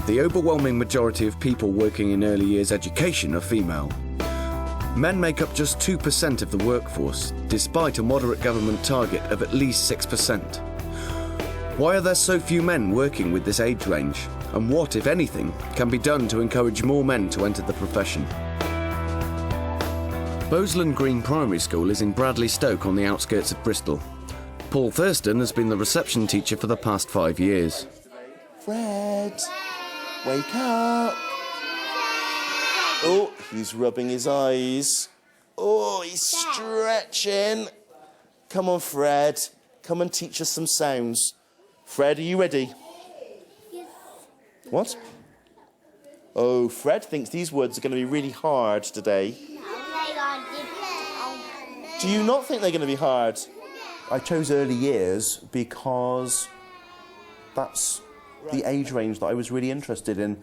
the overwhelming majority of people working in early years education are female. Men make up just 2% of the workforce, despite a moderate government target of at least 6%. Why are there so few men working with this age range? And what, if anything, can be done to encourage more men to enter the profession? Boseland Green Primary School is in Bradley Stoke on the outskirts of Bristol. Paul Thurston has been the reception teacher for the past 5 years. Fred, wake up. Oh, he's rubbing his eyes. Oh, he's stretching. Come on, Fred. Come and teach us some sounds. Fred, are you ready? Yes. What? Oh, Fred thinks these words are going to be really hard today. Do you not think they're going to be hard? I chose early years because that's the age range that I was really interested in.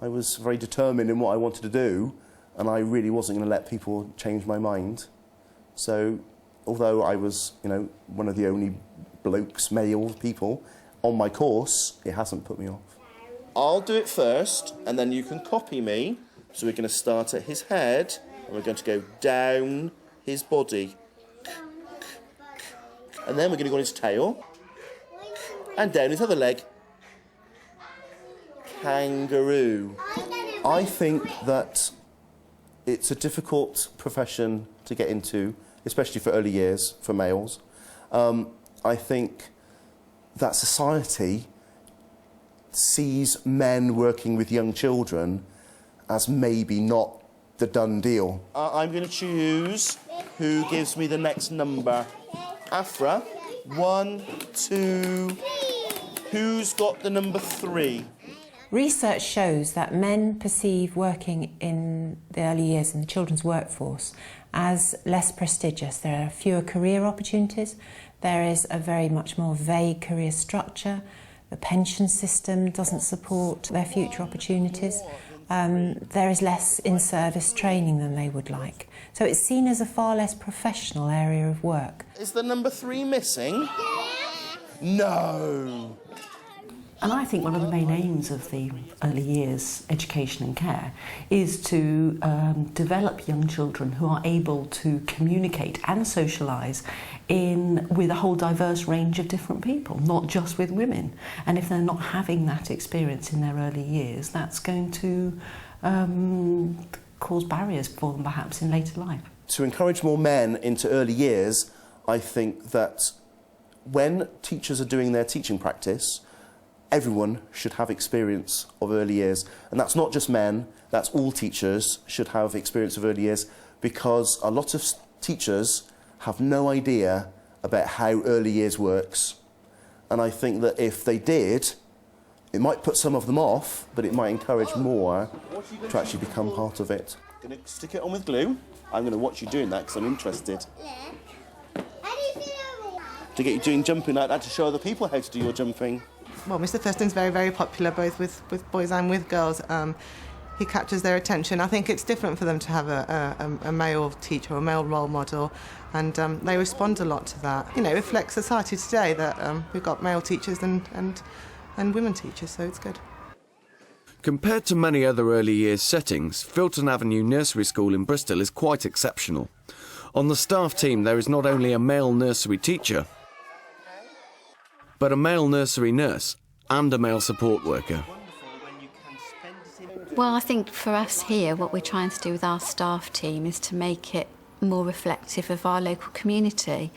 I was very determined in what I wanted to do, and I really wasn't going to let people change my mind. So, although I was, one of the only male people on my course, it hasn't put me off. I'll do it first, and then you can copy me. So we're going to start at his head, and we're going to go down his body. And then we're going to go on his tail, and down his other leg. Kangaroo. I think that it's a difficult profession to get into, especially for early years, for males. I think that society sees men working with young children as maybe not the done deal. I'm going to choose who gives me the next number. Afra, 1, 2... Who's got the number 3? Research shows that men perceive working in the early years in the children's workforce as less prestigious. There are fewer career opportunities. There is a very much more vague career structure. The pension system doesn't support their future opportunities. There is less in-service training than they would like. So it's seen as a far less professional area of work. Is the number 3 missing? No! And I think one of the main aims of the early years education and care is to develop young children who are able to communicate and socialise with a whole diverse range of different people, not just with women. And if they're not having that experience in their early years, that's going to cause barriers for them perhaps in later life. To encourage more men into early years, I think that when teachers are doing their teaching practice, everyone should have experience of early years. And that's not just men, that's all teachers should have experience of early years, because a lot of teachers have no idea about how early years works. And I think that if they did, it might put some of them off, but it might encourage more to actually become part of it. Going to stick it on with glue. I'm going to watch you doing that because I'm interested. To get you doing jumping like that, to show other people how to do your jumping. Well, Mr. Thurston's very, very popular, both with boys and with girls. He captures their attention. I think it's different for them to have a male teacher or a male role model, and they respond a lot to that. It reflects society today that we've got male teachers and women teachers, so it's good. Compared to many other early years settings, Filton Avenue Nursery School in Bristol is quite exceptional. On the staff team there is not only a male nursery teacher, but a male nursery nurse and a male support worker. Well, I think for us here, what we're trying to do with our staff team is to make it more reflective of our local community.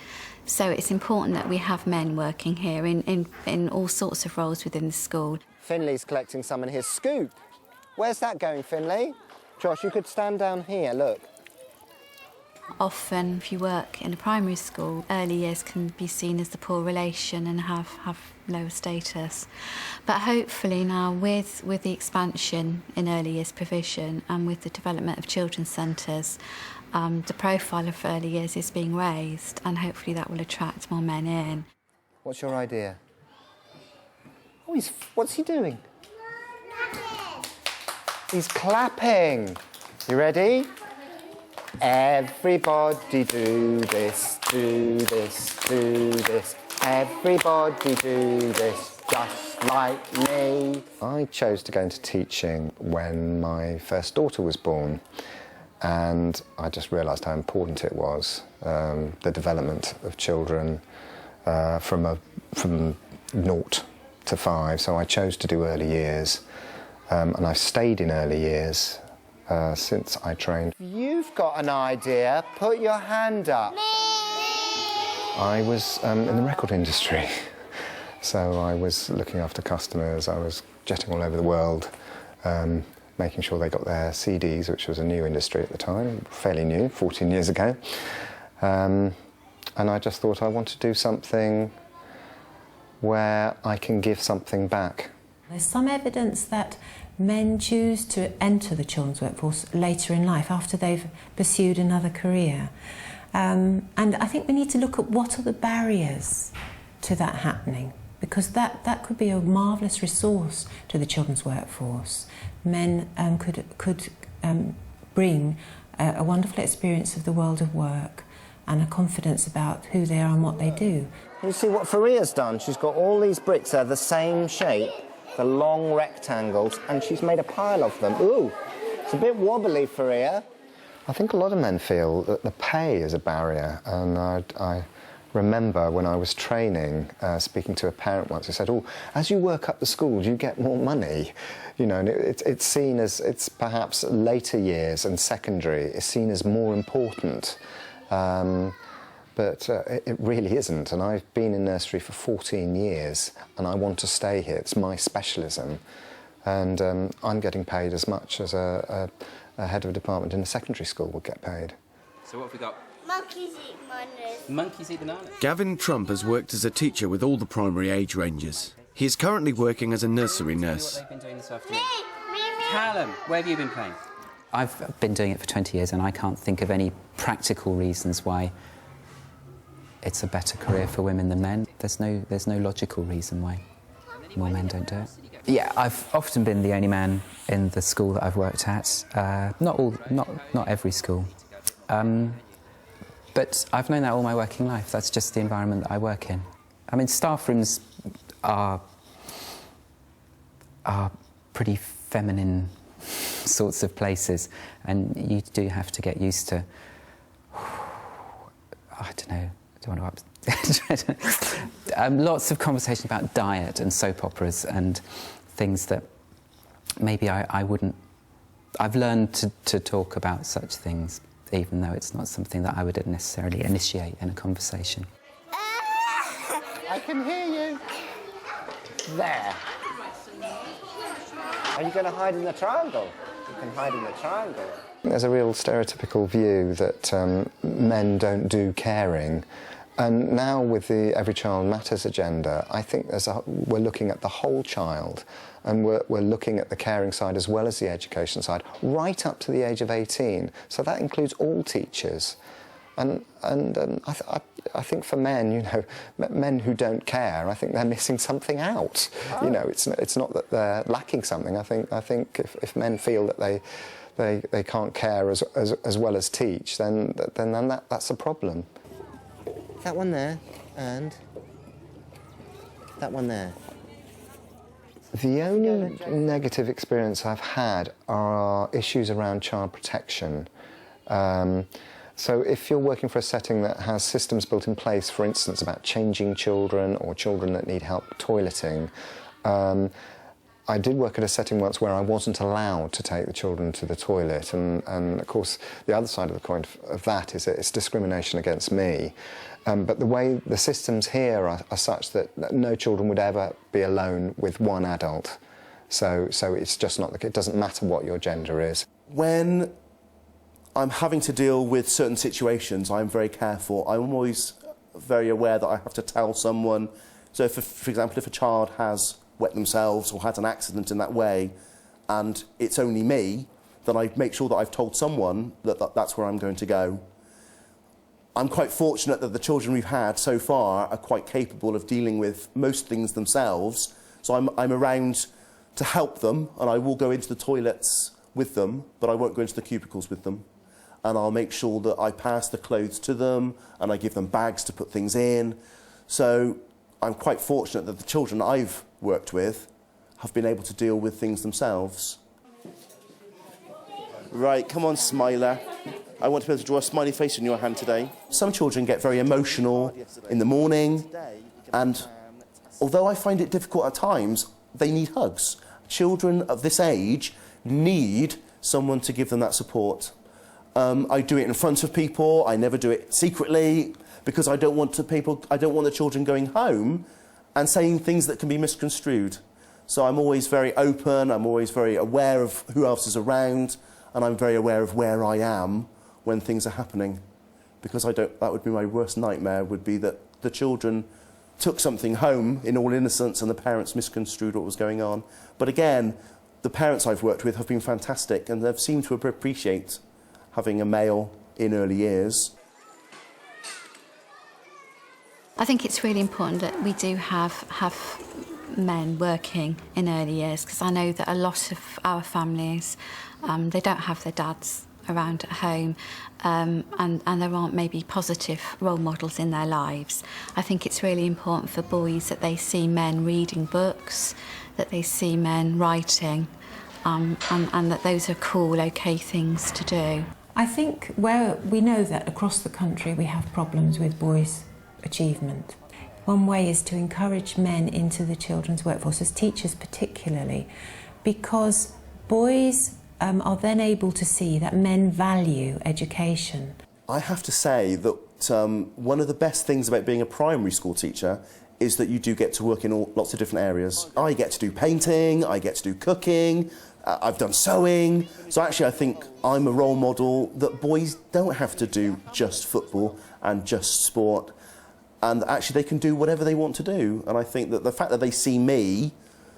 So it's important that we have men working here in all sorts of roles within the school. Finley's collecting some in his scoop. Where's that going, Finley? Josh, you could stand down here, look. Often, if you work in a primary school, early years can be seen as the poor relation and have lower status. But hopefully now, with the expansion in early years provision and with the development of children's centres, the profile of early years is being raised, and hopefully that will attract more men in. What's your idea? Oh, what's he doing? He's clapping. You ready? Everybody do this, do this, do this. Everybody do this, just like me. I chose to go into teaching when my first daughter was born, and I just realised how important it was, the development of children from 0 to 5. So I chose to do early years, and I've stayed in early years since I trained. You've got an idea. Put your hand up. I was in the record industry. So I was looking after customers, I was jetting all over the world, making sure they got their CDs, which was a new industry at the time, fairly new, 14 years ago. And I just thought I want to do something where I can give something back. There's some evidence that men choose to enter the children's workforce later in life, after they've pursued another career. And I think we need to look at what are the barriers to that happening, because that could be a marvellous resource to the children's workforce. Men could bring a wonderful experience of the world of work and a confidence about who they are and what they do. You see what Faria's done? She's got all these bricks there, the same shape, the long rectangles, and she's made a pile of them. Ooh, it's a bit wobbly, Faria. I think a lot of men feel that the pay is a barrier, and I remember when I was training, speaking to a parent once, who said, "Oh, as you work up the school, do you get more money?" You know, and it's seen as, it's perhaps later years and secondary is seen as more important, but it really isn't. And I've been in nursery for 14 years, and I want to stay here. It's my specialism, and I'm getting paid as much as a head of a department in a secondary school would get paid. So what have we got? Monkeys eat bananas. Monkeys eat bananas. Gavin Trump has worked as a teacher with all the primary age ranges. He is currently working as a nursery nurse. What they've been doing this afternoon. Me. Callum, where have you been playing? I've been doing it for 20 years, and I can't think of any practical reasons why it's a better career for women than men. There's no logical reason why more men don't do it. Yeah, I've often been the only man in the school that I've worked at. Not every school. But I've known that all my working life. That's just the environment that I work in. I mean, staff rooms are pretty feminine sorts of places, and you do have to get used to, I don't know, lots of conversation about diet and soap operas and things that maybe I wouldn't... I've learned to talk about such things, even though it's not something that I would necessarily initiate in a conversation. I can hear you. There. Are you going to hide in the triangle? You can hide in the triangle. There's a real stereotypical view that men don't do caring. And now with the Every Child Matters agenda, I think we're looking at the whole child, and we're looking at the caring side as well as the education side, right up to the age of 18. So that includes all teachers. And I think for men, you know, men who don't care, I think they're missing something out. Oh. You know, it's not that they're lacking something. I think if men feel that they can't care as well as teach, then that's a problem. That one there, and that one there. The only negative experience I've had are issues around child protection. So if you're working for a setting that has systems built in place, for instance, about changing children or children that need help toileting, I did work at a setting once where I wasn't allowed to take the children to the toilet, and of course the other side of the coin of that is that it's discrimination against me. But the way the systems here are such that no children would ever be alone with one adult. So it's just not, it doesn't matter what your gender is. When I'm having to deal with certain situations, I'm very careful. I'm always very aware that I have to tell someone. So for example, if a child has wet themselves or had an accident in that way, and it's only me, then I make sure that I've told someone that that's where I'm going to go. I'm quite fortunate that the children we've had so far are quite capable of dealing with most things themselves. So I'm around to help them, and I will go into the toilets with them, but I won't go into the cubicles with them. And I'll make sure that I pass the clothes to them, and I give them bags to put things in. So I'm quite fortunate that the children I've worked with have been able to deal with things themselves. Right, come on, Smiler. I want to be able to draw a smiley face on your hand today. Some children get very emotional in the morning, and although I find it difficult at times, they need hugs. Children of this age need someone to give them that support. I do it in front of people. I never do it secretly because I don't want the children going home and saying things that can be misconstrued. So I'm always very open. I'm always very aware of who else is around, and I'm very aware of where I am when things are happening, because that would be my worst nightmare, would be that the children took something home in all innocence and the parents misconstrued what was going on. But again, the parents I've worked with have been fantastic, and they've seemed to appreciate having a male in early years. I think it's really important that we do have men working in early years, because I know that a lot of our families, they don't have their dads around at home, and there aren't maybe positive role models in their lives. I think it's really important for boys that they see men reading books, that they see men writing, and that those are cool, okay things to do. I think where we know that across the country we have problems with boys' achievement. One way is to encourage men into the children's workforce, as teachers particularly, because boys are then able to see that men value education. I have to say that one of the best things about being a primary school teacher is that you do get to work in lots of different areas. I get to do painting, I get to do cooking, I've done sewing. So actually I think I'm a role model that boys don't have to do just football and just sport, and actually they can do whatever they want to do. And I think that the fact that they see me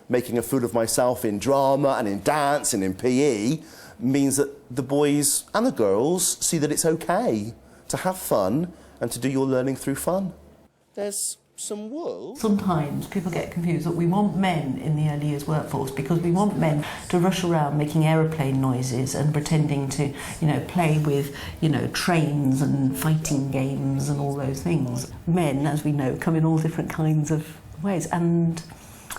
making a fool of myself in drama and in dance and in PE means that the boys and the girls see that it's okay to have fun and to do your learning through fun. There's some wool. Sometimes people get confused that we want men in the early years workforce because we want men to rush around making aeroplane noises and pretending to, play with, trains and fighting games and all those things. Men, as we know, come in all different kinds of ways, and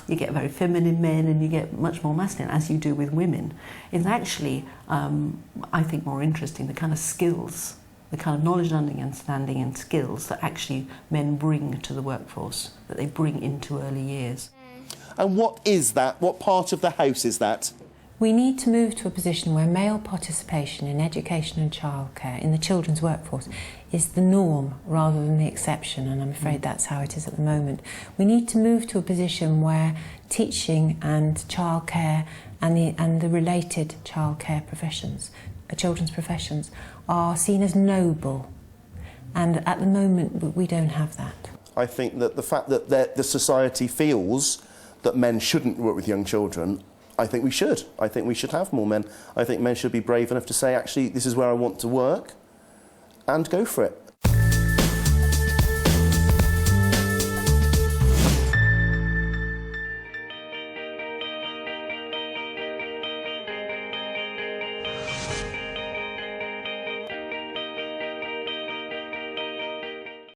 you get very feminine men and you get much more masculine, as you do with women. It's actually, I think, more interesting, the kind of skills, the kind of knowledge, understanding and skills that actually men bring to the workforce, that they bring into early years. And what is that? What part of the house is that? We need to move to a position where male participation in education and childcare in the children's workforce is the norm rather than the exception, and I'm afraid that's how it is at the moment. We need to move to a position where teaching and childcare and the related childcare professions, children's professions, are seen as noble, and at the moment we don't have that. I think that the fact that the society feels that men shouldn't work with young children, I think we should. I think we should have more men. I think men should be brave enough to say, actually, this is where I want to work, and go for it.